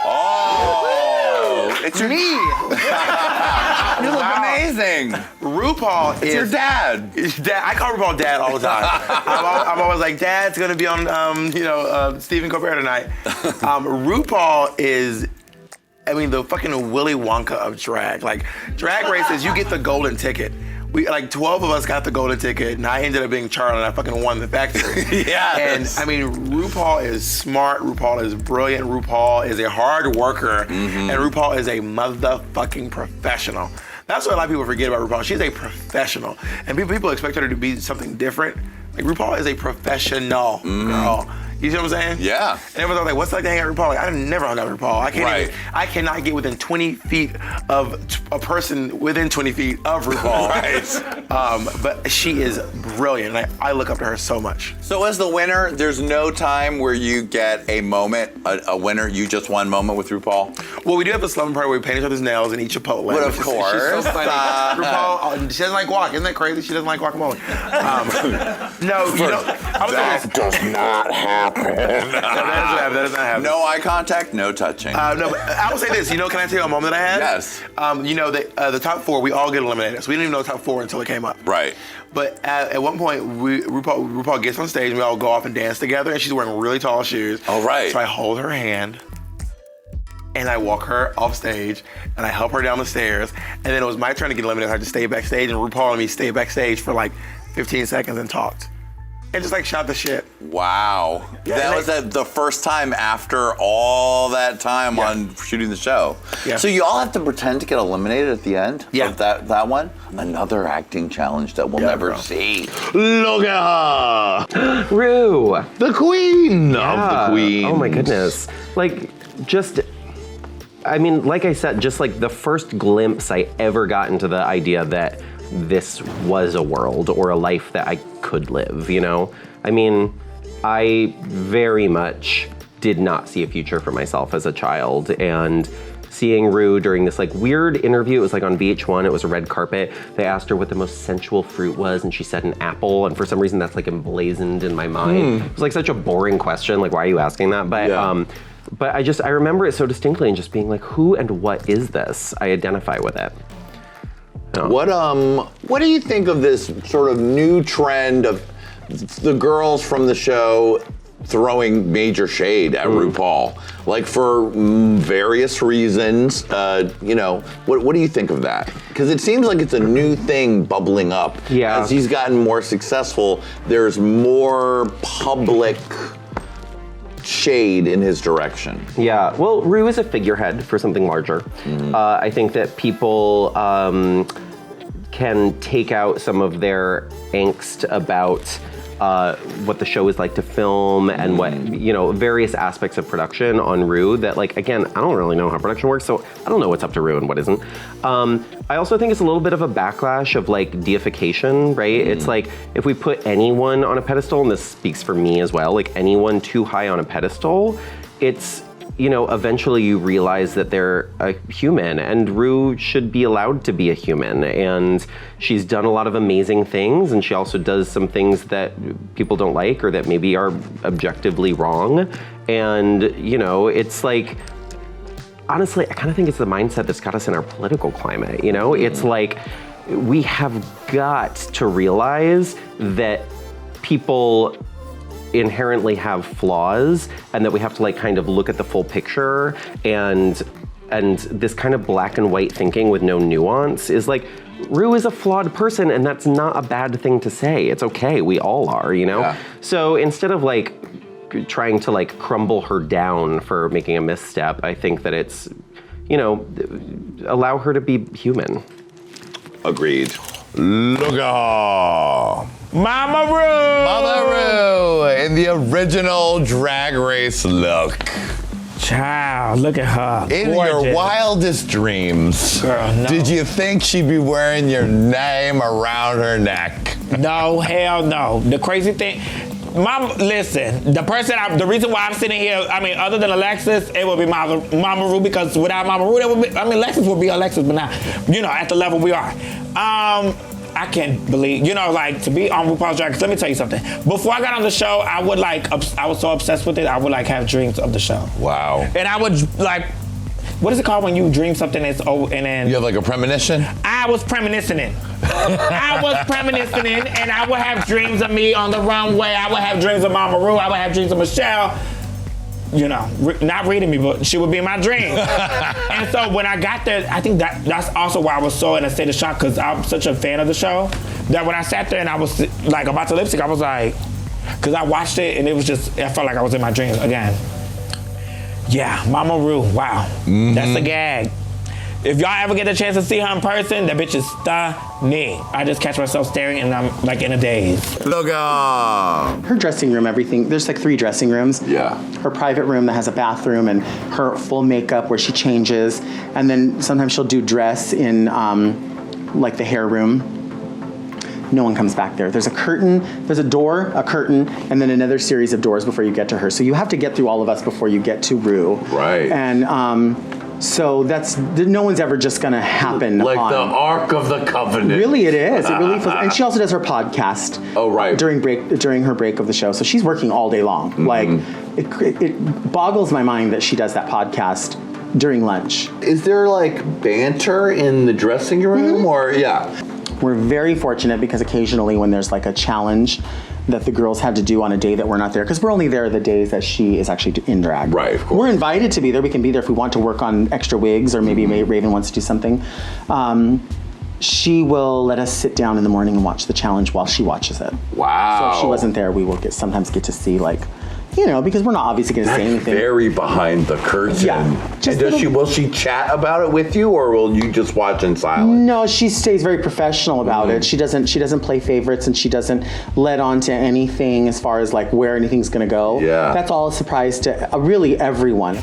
Oh, it's your Me. You look amazing. RuPaul is your dad. Dad. I call RuPaul Dad all the time. I'm always like, Dad's gonna be on, Stephen Colbert tonight. RuPaul is, I mean, the fucking Willy Wonka of drag. Like, Drag Race is you get the golden ticket. We, like, 12 of us got the golden ticket, and I ended up being Charlie, and I fucking won the factory. Yes. And, I mean, RuPaul is smart, RuPaul is brilliant, RuPaul is a hard worker, and RuPaul is a motherfucking professional. That's what a lot of people forget about RuPaul. She's a professional. And people expect her to be something different. Like, RuPaul is a professional girl. You see what I'm saying? Yeah. And everyone's like, what's it like to hang out with RuPaul? Like, I never hung out with RuPaul. I cannot get within 20 feet of a person within 20 feet of RuPaul. Right. But she is brilliant, and I look up to her so much. So as the winner, there's no time where you get a moment, a winner, you just one moment with RuPaul? Well, we do have a slumber party where we paint each other's nails and eat Chipotle. But of course. She's so funny. RuPaul, she doesn't like guac. Isn't that crazy? She doesn't like guacamole. That does not happen. That does not happen. No eye contact, no touching. No, but I will say this. Can I tell you a moment that I had? Yes. The top four, we all get eliminated. So we didn't even know the top four until it came up. Right. But at one point, RuPaul gets on stage and we all go off and dance together, and she's wearing really tall shoes. Oh, right. So I hold her hand and I walk her off stage and I help her down the stairs. And then it was my turn to get eliminated. I had to stay backstage, and RuPaul and me stayed backstage for like 15 seconds and talked. And just like shot the shit. Wow. Yeah, that was the first time after all that time on shooting the show. Yeah. So you all have to pretend to get eliminated at the end of that one? Another acting challenge that we'll never see. Look at her! Ru! The queen of the queens. Oh my goodness. Like, like I said, just like the first glimpse I ever got into the idea that this was a world or a life that I could live, you know? I mean, I very much did not see a future for myself as a child, and seeing Ru during this like weird interview, it was like on VH1, it was a red carpet. They asked her what the most sensual fruit was, and she said an apple, and for some reason that's like emblazoned in my mind. It was like such a boring question, like why are you asking that? But I remember it so distinctly and just being like, who and what is this? I identify with it. What do you think of this sort of new trend of the girls from the show throwing major shade at RuPaul, like for various reasons? What do you think of that? Because it seems like it's a new thing bubbling up. Yeah. As he's gotten more successful, there's more public shade in his direction. Yeah, well, Ru is a figurehead for something larger. I think that people can take out some of their angst about what the show is like to film and what, various aspects of production on Ru that, like, again, I don't really know how production works, so I don't know what's up to Ru and what isn't. I also think it's a little bit of a backlash of like deification, right? It's like if we put anyone on a pedestal, and this speaks for me as well, like anyone too high on a pedestal, it's, eventually you realize that they're a human, and Ru should be allowed to be a human. And she's done a lot of amazing things, and she also does some things that people don't like or that maybe are objectively wrong. And, it's like, honestly, I kind of think it's the mindset that's got us in our political climate, It's like, we have got to realize that people inherently have flaws, and that we have to like kind of look at the full picture, and this kind of black and white thinking with no nuance is like, Ru is a flawed person, and that's not a bad thing to say. It's okay, we all are, Yeah. So instead of like trying to like crumble her down for making a misstep, I think that it's, allow her to be human. Agreed. Look at her. Mama Ru in the original Drag Race look. Child, look at her. In gorgeous. your wildest dreams, girl, no. Did you think she'd be wearing your name around her neck? No, hell no. The crazy thing, listen, the reason why I'm sitting here, other than Alexis, it would be Mama Ru, because without Mama Ru, Alexis would be Alexis, but not, at the level we are. I can't believe, you know, like to be on RuPaul's Drag Race. Let me tell you something. Before I got on the show, I would like, I was so obsessed with it, I would like have dreams of the show. Wow. And I would like, what is it called when you dream something that's over and then? You have like a premonition? I was premonitioning. I was premonitioning, and I would have dreams of me on the runway. I would have dreams of Mama Ru. I would have dreams of Michelle. You know, not reading me, but she would be in my dream. And so when I got there, I think that's also why I was so in a state of shock, because I'm such a fan of the show, that when I sat there and I was like about to lip sync, I was like, because I watched it and it was just, I felt like I was in my dream again. Yeah, Mama Ru, wow. Mm-hmm. That's a gag. If y'all ever get the chance to see her in person, that bitch is stunning. I just catch myself staring and I'm like in a daze. Look out. Her dressing room, everything, there's like 3 dressing rooms. Yeah. Her private room that has a bathroom and her full makeup where she changes. And then sometimes she'll do dress in like the hair room. No one comes back there. There's a curtain, there's a door, a curtain, and then another series of doors before you get to her. So you have to get through all of us before you get to Ru. Right. And so that's, no one's ever just gonna happen. Like the Ark of the Covenant. Really it is. It really feels, and she also does her podcast. Oh, right. During her break of the show. So she's working all day long. Mm-hmm. Like, it boggles my mind that she does that podcast during lunch. Is there like banter in the dressing room or, yeah? We're very fortunate because occasionally when there's like a challenge that the girls had to do on a day that we're not there, because we're only there the days that she is actually in drag. Right, of course. We're invited to be there. We can be there if we want to work on extra wigs or maybe Raven wants to do something. She will let us sit down in the morning and watch the challenge while she watches it. Wow. So if she wasn't there, we will sometimes get to see like, you know, because we're not obviously going to say anything. Very behind the curtain. Yeah. And will she chat about it with you, or will you just watch in silence? No, she stays very professional about it. She doesn't play favorites, and she doesn't let on to anything as far as like where anything's going to go. Yeah. That's all a surprise to really everyone.